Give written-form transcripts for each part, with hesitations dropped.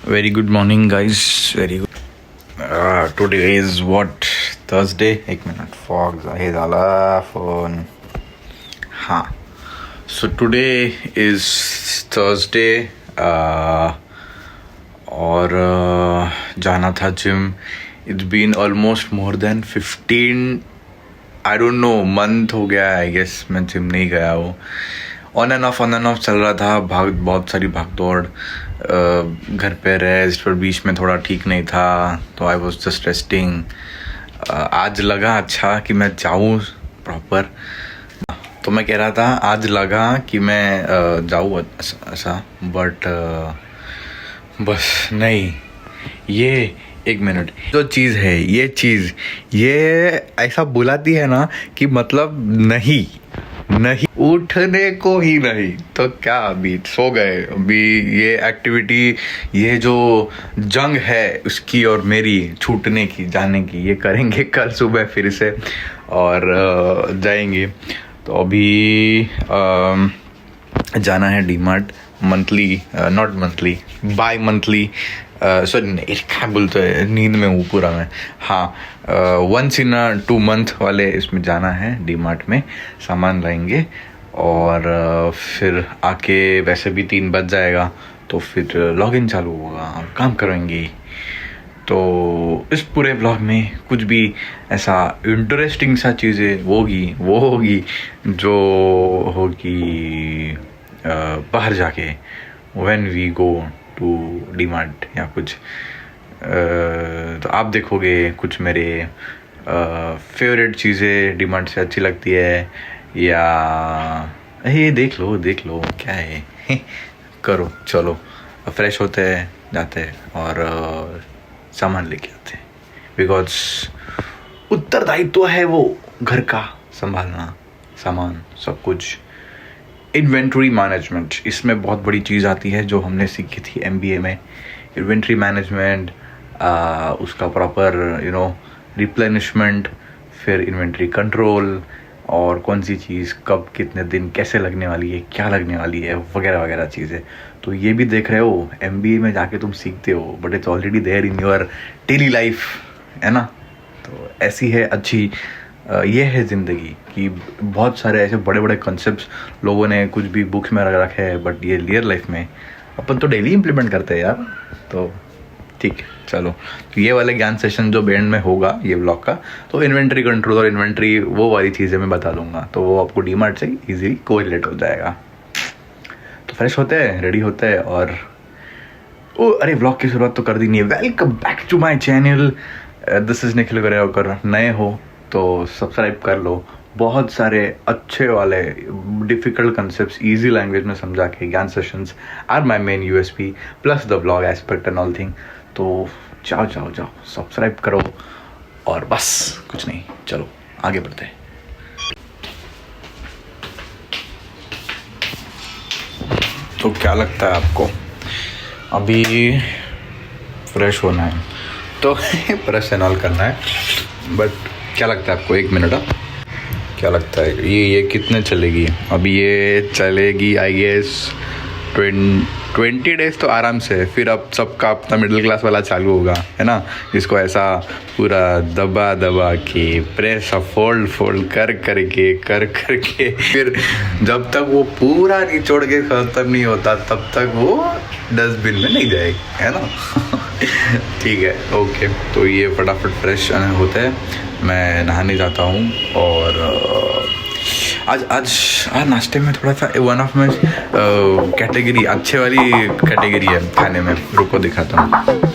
Very good morning, guys. Very good. Today is what? Thursday. एक minute. Fog आहे झाला phone. हाँ. So today is Thursday. और जाना था gym. It's been almost more than 15. I don't know. month हो गया. I guess मैं जिम नहीं गया हूँ. ऑन एंड ऑफ चल रहा था. बहुत सारी भाग दौड़, घर पे रेस्ट, पर बीच में थोड़ा ठीक नहीं था तो आई वॉज जस्ट रेस्टिंग. आज लगा अच्छा कि मैं जाऊँ प्रॉपर. तो मैं कह रहा था आज लगा कि मैं जाऊँ ऐसा, बट बस नहीं. ये एक मिनट, जो चीज़ है ये ऐसा बुलाती है ना कि मतलब नहीं उठने को ही नहीं. तो क्या अभी सो गए. अभी ये एक्टिविटी, ये जो जंग है उसकी और मेरी छूटने की, जाने की, ये करेंगे कल सुबह फिर से और जाएंगे. तो अभी जाना है DMart. Monthly, not monthly, bi monthly. Sorry नहीं, क्या बोलते हैं, नींद में हूँ पूरा मैं. हाँ, 1 in 2 month वाले इसमें जाना है डीमार्ट में. सामान लाएंगे और फिर आके वैसे भी 3 बज जाएगा तो फिर लॉगिन चालू होगा और काम करेंगे. तो इस पूरे ब्लॉग में कुछ भी ऐसा इंटरेस्टिंग सा चीज़ें वो होगी जो होगी बाहर जाके, when we go to DMart या कुछ. तो आप देखोगे कुछ मेरे फेवरेट चीज़ें डीमार्ट से अच्छी लगती है, या ये देख लो क्या है. करो, चलो फ्रेश होते हैं, जाते हैं और सामान लेके आते हैं. बिकॉज उत्तरदायित्व है वो घर का संभालना, सामान सब कुछ. इन्वेंट्री मैनेजमेंट, इसमें बहुत बड़ी चीज़ आती है जो हमने सीखी थी MBA में. इन्वेंट्री मैनेजमेंट, उसका प्रॉपर रिप्लेनिशमेंट, फिर इन्वेंट्री कंट्रोल, और कौन सी चीज़ कब, कितने दिन, कैसे लगने वाली है, क्या लगने वाली है, वगैरह वगैरह चीज़ें. तो ये भी देख रहे हो, MBA में जाके तुम सीखते हो, but it's already there in your daily life, है ना. तो ऐसी है अच्छी ये है ज़िंदगी कि बहुत सारे ऐसे बड़े बड़े कॉन्सेप्ट्स लोगों ने कुछ भी बुक्स में रख रखे हैं, बट ये रियल लाइफ में अपन तो डेली इम्प्लीमेंट करते हैं यार. तो ठीक है, चलो. तो ये वाले ज्ञान सेशन जो बैंड में होगा ये ब्लॉग का, तो इन्वेंट्री कंट्रोल और इन्वेंट्री वो वाली चीज़ें मैं बता दूंगा, तो वो आपको डीमार्ट से इजीली कोरिलेट हो जाएगा. तो फ्रेश होते हैं, रेडी होते हैं और अरे ब्लॉग की शुरुआत तो कर दी नहीं है. Welcome back to my channel. This is Nikhil Garekar. नए हो तो सब्सक्राइब कर लो. बहुत सारे अच्छे वाले डिफ़िकल्ट कंसेप्ट्स इजी लैंग्वेज में समझा के gyan sessions are my main USP plus the blog aspect and all thing. तो जाओ सब्सक्राइब करो और बस कुछ नहीं, चलो आगे बढ़ते हैं. तो क्या लगता है आपको, अभी फ्रेश होना है तो ब्रश एंड ऑल करना है, बट क्या लगता है आपको, 1 मिनट, क्या लगता है ये कितने चलेगी. अभी ये चलेगी आई गेस 20 डेज तो आराम से. फिर अब सबका अपना मिडिल क्लास वाला चालू होगा, है ना. इसको ऐसा पूरा दबा के प्रेस फोल्ड कर करके फिर जब तक वो पूरा निचोड़ के खत्म नहीं होता तब तक वो डस्टबिन में नहीं जाएगी, है ना. ठीक है, ओके. तो ये फटाफट फ्रेश होते हैं, मैं नहाने जाता हूँ. और आज नाश्ते में थोड़ा सा वन ऑफ माई कैटेगरी, अच्छे वाली कैटेगरी है खाने में. रुको दिखाता हूँ.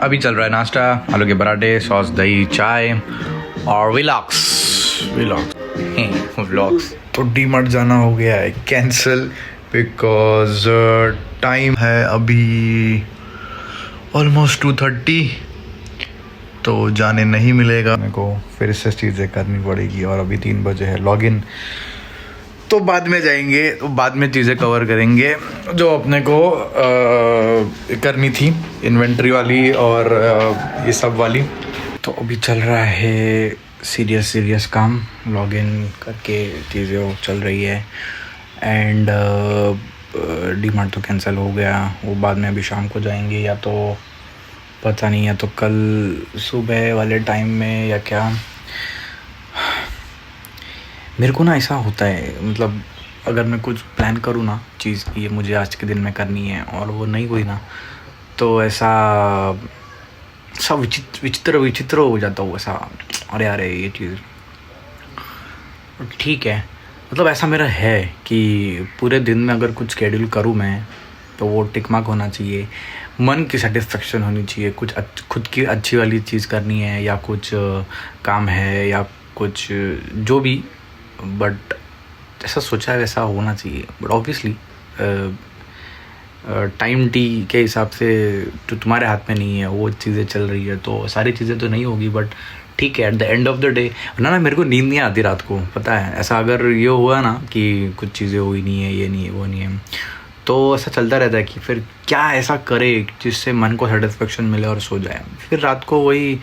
अभी चल रहा है नाश्ता, आलू के पराठे, सॉस, दही, चाय और व्लॉग्स। तो डीमार्ट जाना हो गया है कैंसिल बिकॉज टाइम है अभी ऑलमोस्ट 2:30, तो जाने नहीं मिलेगा मेरे को, फिर से चीज़ें करनी पड़ेगी। और अभी 3 बजे है लॉगिन, तो बाद में जाएंगे, तो बाद में चीज़ें कवर करेंगे जो अपने को करनी थी, इन्वेंट्री वाली और ये सब वाली। तो अभी चल रहा है सीरियस काम, लॉगिन करके चीज़ें वो चल रही है। एंड डीमार्ट तो कैंसिल हो गया, वो बाद में अभी शाम को जाएंगे, या तो पता नहीं, या तो कल सुबह वाले टाइम में या क्या। मेरे को ना ऐसा होता है, मतलब अगर मैं कुछ प्लान करूँ ना चीज़ ये मुझे आज के दिन में करनी है और वो नहीं हुई ना, तो ऐसा सब विचित्र हो जाता हूँ ऐसा, अरे यार ये चीज़ ठीक है। मतलब ऐसा मेरा है कि पूरे दिन में अगर कुछ शेड्यूल करूँ मैं, तो वो टिक मार्क होना चाहिए, मन की सेटिस्फेक्शन होनी चाहिए, कुछ खुद की अच्छी वाली चीज़ करनी है, या कुछ काम है, या कुछ जो भी, बट ऐसा सोचा है वैसा होना चाहिए। बट ऑब्वियसली टाइम टी के हिसाब से तो तुम्हारे हाथ में नहीं है, वो चीज़ें चल रही है, तो सारी चीज़ें तो नहीं होगी, बट ठीक है। At the end of the day ना मेरे को नींद नहीं आती रात को, पता है। ऐसा अगर ये हुआ ना कि कुछ चीज़ें हुई नहीं है, ये नहीं है, वो नहीं है, तो ऐसा चलता रहता है कि फिर क्या ऐसा करे जिससे मन को सेटिस्फेक्शन मिले और सो जाए। फिर रात को वही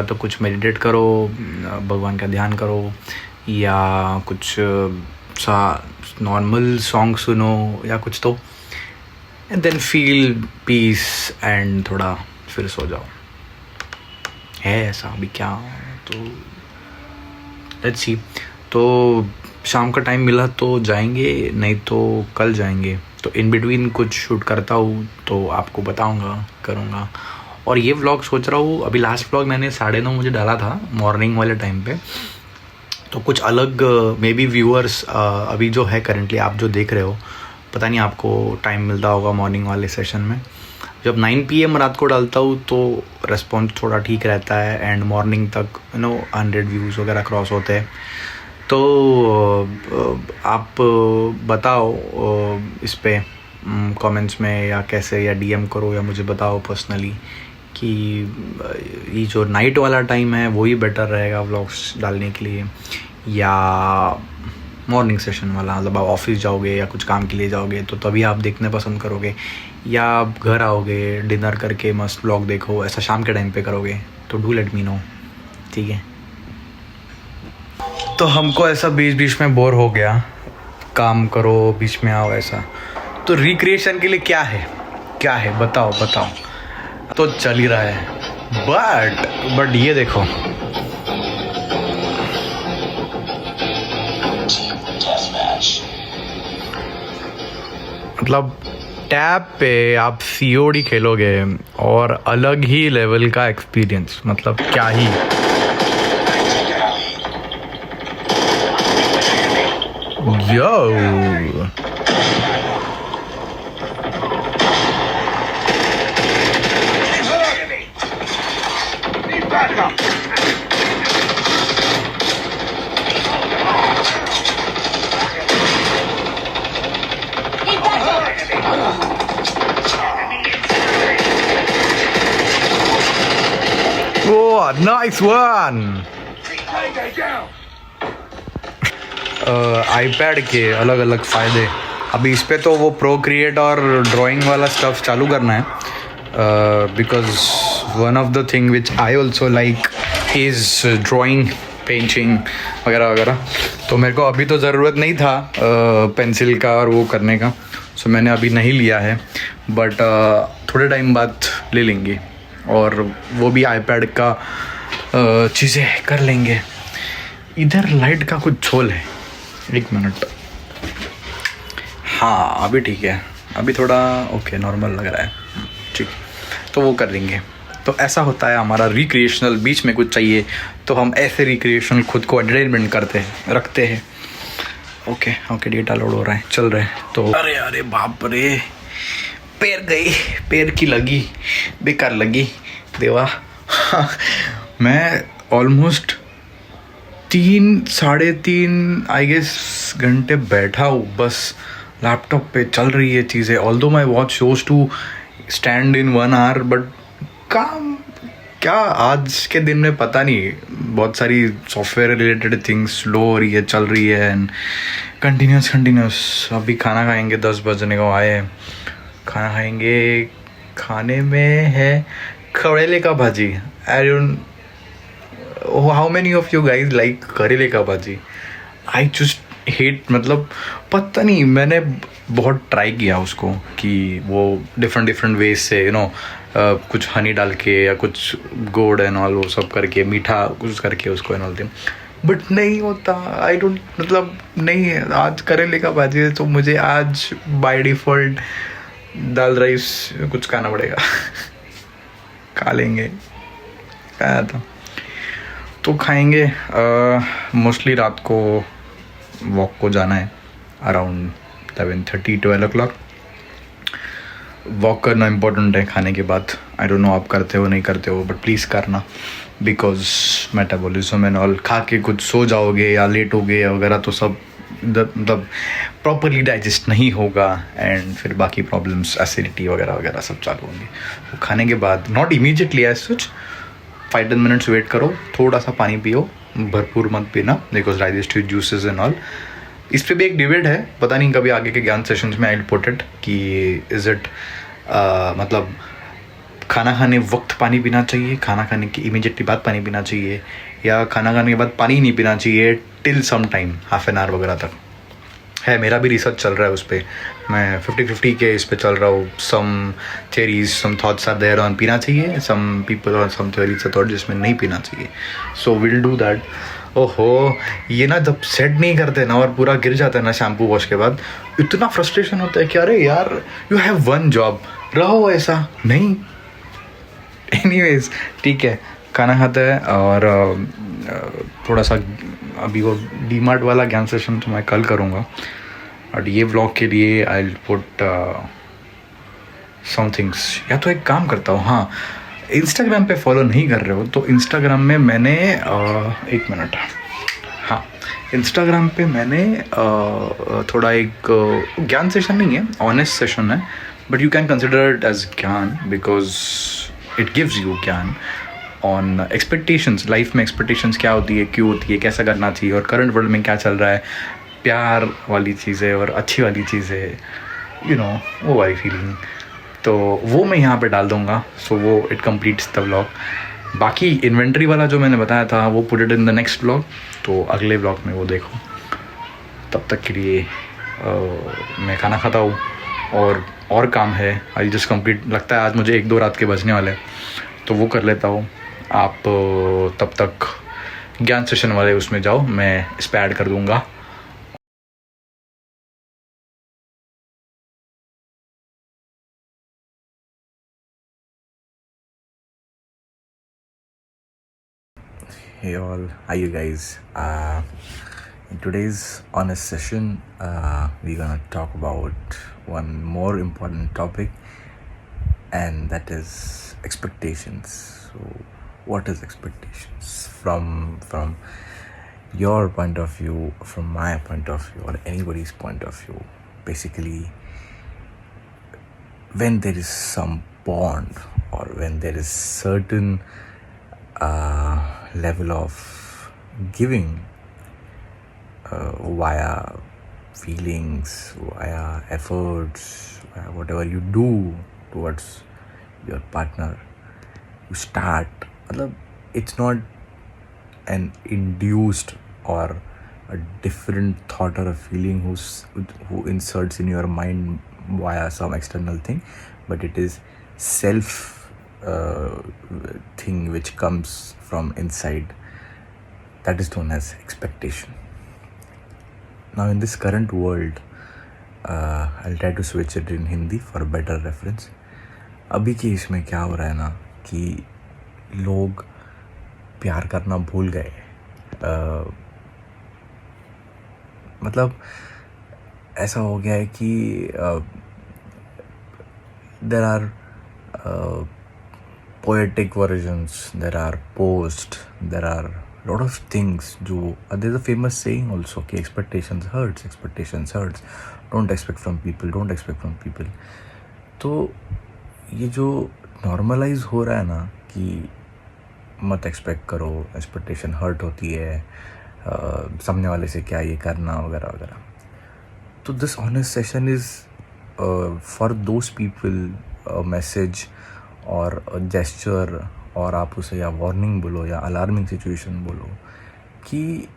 तो कुछ मेडिटेट करो, भगवान का ध्यान करो, या कुछ सा नॉर्मल सॉन्ग सुनो या कुछ, तो देन फील पीस एंड थोड़ा फिर सो जाओ। है ऐसा अभी क्या, तो लेट्स सी। तो शाम का टाइम मिला तो जाएंगे, नहीं तो कल जाएंगे। तो इन बिटवीन कुछ शूट करता हूँ तो आपको बताऊँगा, करूँगा। और ये व्लॉग सोच रहा हूँ, अभी लास्ट व्लॉग मैंने 9:30 मुझे डाला था मॉर्निंग वाले टाइम पे, तो कुछ अलग मे बी व्यूअर्स अभी जो है करेंटली आप जो देख रहे हो, पता नहीं आपको टाइम मिलता होगा मॉर्निंग वाले सेशन में। जब 9 PM रात को डालता हूँ तो रिस्पॉन्स थोड़ा ठीक रहता है, एंड मॉर्निंग तक 100 व्यूज़ वगैरह क्रॉस होते हैं। तो आप बताओ इस पे कमेंट्स में, या कैसे, या DM करो, या मुझे बताओ पर्सनली कि ये जो नाइट वाला टाइम है वही बेटर रहेगा व्लॉग्स डालने के लिए, या मॉर्निंग सेशन वाला, मतलब आप ऑफिस जाओगे या कुछ काम के लिए जाओगे तो तभी आप देखने पसंद करोगे, या आप घर आओगे डिनर करके मस्त व्लॉग देखो, ऐसा शाम के टाइम पे करोगे, तो डू लेट मी नो, ठीक है। तो हमको ऐसा बीच बीच में बोर हो गया, काम करो बीच में आओ ऐसा, तो रिक्रिएशन के लिए क्या है बताओ। तो चल ही रहा है, बट ये देखो, मतलब टैब पे आप COD खेलोगे और अलग ही लेवल का एक्सपीरियंस, मतलब क्या ही। Yo nice one. आईपैड के अलग अलग फ़ायदे। अभी इस पे तो वो प्रोक्रिएट और ड्राइंग वाला स्टफ चालू करना है, because one of the thing which I also like is drawing, painting वगैरह वगैरह। तो मेरे को अभी तो ज़रूरत नहीं था पेंसिल का और वो करने का, सो मैंने अभी नहीं लिया है, बट थोड़े टाइम बाद ले लेंगे, और वो भी आईपैड का चीज़ें कर लेंगे। इधर लाइट का कुछ झोल है, 1 मिनट। हाँ अभी ठीक है, अभी थोड़ा ओके नॉर्मल लग रहा है, ठीक, तो वो कर लेंगे। तो ऐसा होता है हमारा रिक्रिएशनल, बीच में कुछ चाहिए तो हम ऐसे रिक्रिएशनल खुद को एंटरटेनमेंट करते हैं, रखते हैं। ओके डेटा लोड हो रहा है, चल रहे हैं। तो अरे बाप रे, पैर गई, पैर की लगी, बेकार लगी देवा। मैं ऑलमोस्ट 3 साढ़े 3 आई गेस घंटे बैठा हूँ बस लैपटॉप पे। चल रही है चीज़ें, although my watch shows to stand in 1 hour, but काम क्या आज के दिन में पता नहीं, बहुत सारी सॉफ्टवेयर रिलेटेड थिंग्स स्लो हो रही है, चल रही है एंड कंटिन्यूस। अभी खाना खाएंगे, 10 बजने को आए हैं, खाना खाएंगे। खाने में है करेले का भाजी। I don't, how many of you guys like करेले का भाजी? आई जस्ट हेट, मतलब पता नहीं, मैंने बहुत ट्राई किया उसको कि वो डिफरेंट वेज से कुछ हनी डाल के या कुछ गोड़ एंड ऑल वो सब करके मीठा कुछ करके उसको एंड ऑल थिंग, बट नहीं होता। आई डोंट, मतलब नहीं है। आज करेले का भाजी है तो मुझे आज बाय डिफ़ॉल्ट दाल राइस कुछ खाना पड़ेगा। खा लेंगे, खाया था तो खाएंगे। मोस्टली रात को वॉक को जाना है अराउंड 11:30-12 o'clock। वॉक करना इम्पोर्टेंट है खाने के बाद। आई डोंट नो आप करते हो नहीं करते हो, बट प्लीज़ करना, बिकॉज मेटाबॉलिज्म एंड ऑल। खा के कुछ सो जाओगे या लेट हो गए वगैरह तो सब मतलब प्रॉपरली डाइजेस्ट नहीं होगा एंड फिर बाकी प्रॉब्लम्स एसिडिटी वगैरह वगैरह सब चालू होंगे। तो खाने के बाद not immediately as such, 5-10 minutes wait करो, थोड़ा सा पानी पियो, भरपूर मत पीना because digestive juices and all. इस पर भी एक डिबेट है, पता नहीं कभी आगे के ज्ञान सेशंस में आई विल पुट इट कि इज़ इट मतलब खाना खाने वक्त पानी पीना चाहिए, खाना खाने की इमीडिएटली बाद पानी पीना चाहिए, या खाना खाने के बाद पानी नहीं पीना चाहिए till some time, half an hour वगैरह तक है। मेरा भी रिसर्च चल रहा है उस पर, मैं 50-50 के इस पे चल रहा हूँ। Some theories, some thoughts are there on पीना चाहिए, सम पीपल और सम थियरीज थॉट जिसमें नहीं पीना चाहिए। So will do that. ओहो, ये ना जब सेट नहीं करते ना और पूरा गिर जाता है ना शैम्पू वॉश के बाद, इतना फ्रस्ट्रेशन होता है कि अरे यार यू हैव वन जॉब, रहो ऐसा नहीं। एनीवेज ठीक है, खाना खाता है और थोड़ा सा अभी वो डीमार्ट वाला ज्ञान सेशन तो मैं कल करूँगा, और ये व्लॉग के लिए I will put some things. या तो एक काम करता हूँ, हाँ, इंस्टाग्राम पे फॉलो नहीं कर रहे हो तो इंस्टाग्राम में मैंने 1 मिनट, हाँ, इंस्टाग्राम पे मैंने थोड़ा एक ज्ञान सेशन नहीं है, ऑनेस्ट सेशन है, but you can consider it as gyan because it gives you gyan on expectations. Life में एक्सपेक्टेशंस क्या होती है, क्यों होती है, कैसा करना चाहिए, और करंट वर्ल्ड में क्या चल रहा है, प्यार वाली चीज़ें और अच्छी वाली चीज़ें, वो वाली फीलिंग। तो वो मैं यहाँ पे डाल दूँगा, सो वो इट कम्प्लीट्स द व्लॉग। बाकी इन्वेंट्री वाला जो मैंने बताया था वो put it in the next vlog, तो अगले व्लॉग में वो देखो। तब तक के लिए मैं खाना खाता हूँ और काम है, आई जस्ट कंप्लीट। लगता है आज मुझे 1-2 रात के बजने वाले, तो वो कर लेता हूँ। आप तब तक ज्ञान सेशन वाले उसमें जाओ, मैं इस पर ऐड कर दूँगा। Hey all, how you guys? In today's honest session, we're gonna talk about one more important topic, and that is expectations. So, what is expectations from your point of view, from my point of view, or anybody's point of view? Basically, when there is some bond or when there is certain level of giving via feelings, via efforts, via whatever you do towards your partner, you start, it's not an induced or a different thought or a feeling who inserts in your mind via some external thing, but it is self thing which comes from inside, that is known as expectation. Now in this current world, I'll try to switch it in Hindi for a better reference. अभी के इसमें क्या हो रहा है ना कि लोग प्यार करना भूल गए। मतलब ऐसा हो गया है कि there are uh, poetic versions, there are posts, there are lot of things. There's a famous saying also कि expectations hurts, don't expect from people. तो ये जो नॉर्मलाइज हो रहा है ना कि मत एक्सपेक्ट करो, एक्सपेक्टेशन हर्ट होती है, सामने वाले से क्या ये करना वगैरह वगैरह. तो this honest session is for those people message और जेस्चर, और आप उसे या वार्निंग बोलो या अलार्मिंग सिचुएशन बोलो, कि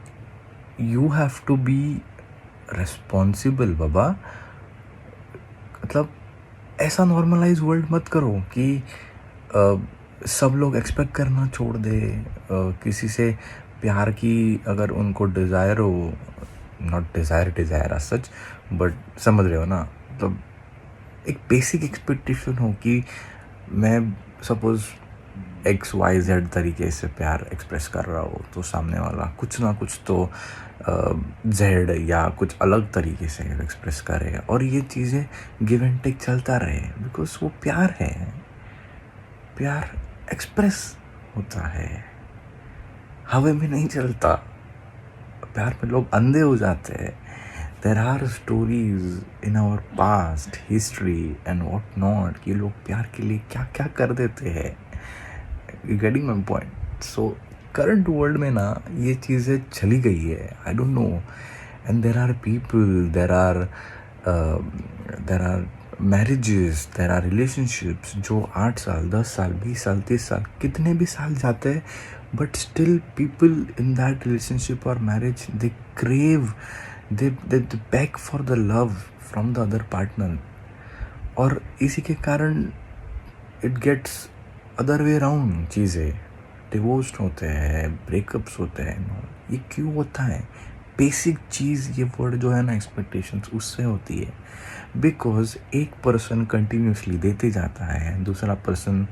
you have to be responsible बाबा. मतलब ऐसा नॉर्मलाइज वर्ल्ड मत करो कि सब लोग एक्सपेक्ट करना छोड़ दे. किसी से प्यार की अगर उनको डिज़ायर हो, नॉट डिज़ायर सच, बट समझ रहे हो ना, मतलब एक बेसिक एक्सपेक्टेशन हो कि मैं सपोज XYZ तरीके से प्यार एक्सप्रेस कर रहा हो, तो सामने वाला कुछ ना कुछ तो Z या कुछ अलग तरीके से एक्सप्रेस करे, और ये चीज़ें गिव एंड टेक चलता रहे, बिकॉज वो प्यार है. प्यार एक्सप्रेस होता है, हवा में नहीं चलता. प्यार में लोग अंधे हो जाते हैं. There are stories in our past history and what not कि लोग प्यार के लिए क्या क्या कर देते हैं. Getting my point. So current world में ना ये चीज़ें चली गई है. I don't know. And there are people, there are marriages, there are relationships जो 8 साल 10 साल 20 साल 30 साल कितने भी साल जाते हैं, but still people in that relationship और marriage they crave, they beg for the love from the other partner. और इसी के कारण it gets other way around. चीज़ें डिवोर्स होते हैं, ब्रेकअप्स होते हैं. ये क्यों होता है? बेसिक चीज़ ये वर्ड जो है ना एक्सपेक्टेशंस, उससे होती है. बिकॉज एक पर्सन कंटिन्यूसली देते जाता है, दूसरा पर्सन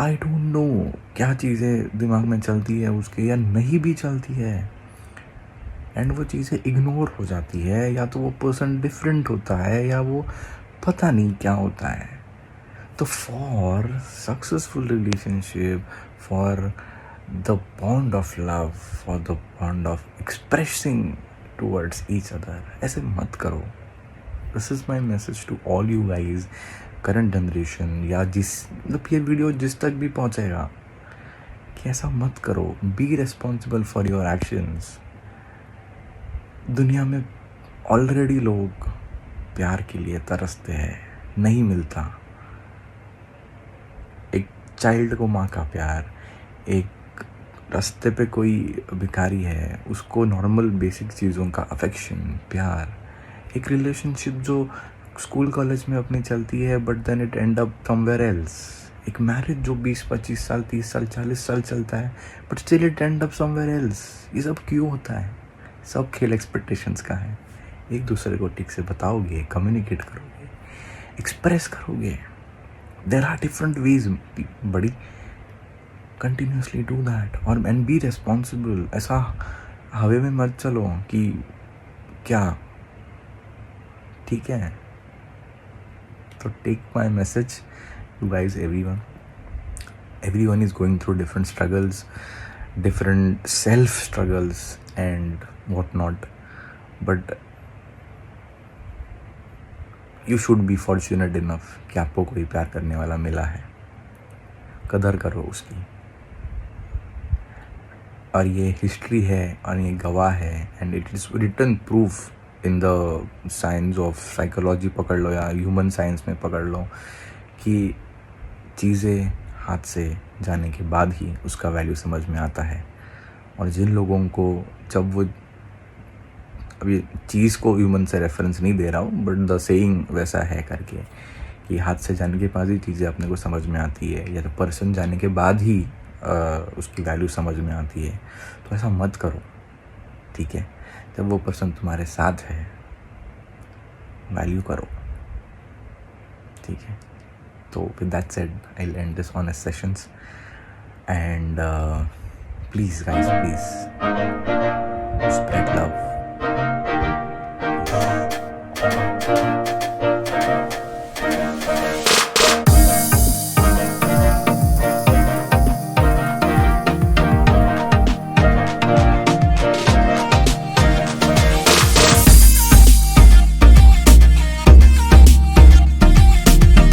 आई डोंट नो क्या चीज़ें दिमाग में चलती है उसके, या नहीं भी चलती है, एंड वो चीज़ें इग्नोर हो जाती है, या तो वो पर्सन डिफरेंट होता है, या वो पता नहीं क्या होता है. तो for successful relationship, for the bond of love, for the bond of expressing towards each other, ऐसे मत करो. This is my message to all you guys, current generation, या मतलब ये वीडियो जिस तक भी पहुँचेगा, कि ऐसा मत करो. Be responsible for your actions. दुनिया में ऑलरेडी लोग प्यार के लिए तरसते हैं, नहीं मिलता. एक चाइल्ड को माँ का प्यार, एक रास्ते पे कोई भिखारी है उसको नॉर्मल बेसिक चीज़ों का अफेक्शन, प्यार. एक रिलेशनशिप जो स्कूल कॉलेज में अपनी चलती है, but then it end up somewhere else. एक मैरिज जो 20-25 साल 30 साल 40 साल चलता है, but still it end up somewhere else. ये सब क्यों होता है? सब खेल एक्सपेक्टेशंस का है. एक दूसरे को ठीक से बताओगे, कम्युनिकेट करोगे, एक्सप्रेस करोगे. देर आर डिफरेंट वेज बड़ी. कंटिन्यूसली डू दैट और एंड बी रिस्पॉन्सिबल. ऐसा हवे में मत चलो कि क्या ठीक है. तो take my message to guys, everyone is going through different struggles, different self struggles and whatnot, but you should be fortunate enough कि आपको कोई प्यार करने वाला मिला है. कदर करो उसकी. और ये हिस्ट्री है और ये गवाह है, and it is written proof in the science of psychology पकड़ लो या ह्यूमन साइंस में पकड़ लो, कि चीज़ें हाथ से जाने के बाद ही उसका वैल्यू समझ में आता है. और जिन लोगों को, जब वो, अभी चीज़ को ह्यूमन से रेफरेंस नहीं दे रहा हूँ, बट द सेइंग वैसा है करके, कि हाथ से जाने के बाद ही चीज़ें अपने को समझ में आती है, या तो पर्सन जाने के बाद ही उसकी वैल्यू समझ में आती है. तो ऐसा मत करो, ठीक है? जब वो पर्सन तुम्हारे साथ है, वैल्यू करो, ठीक है? तो with that said, I will and this honest sessions, and please guys, please spread love.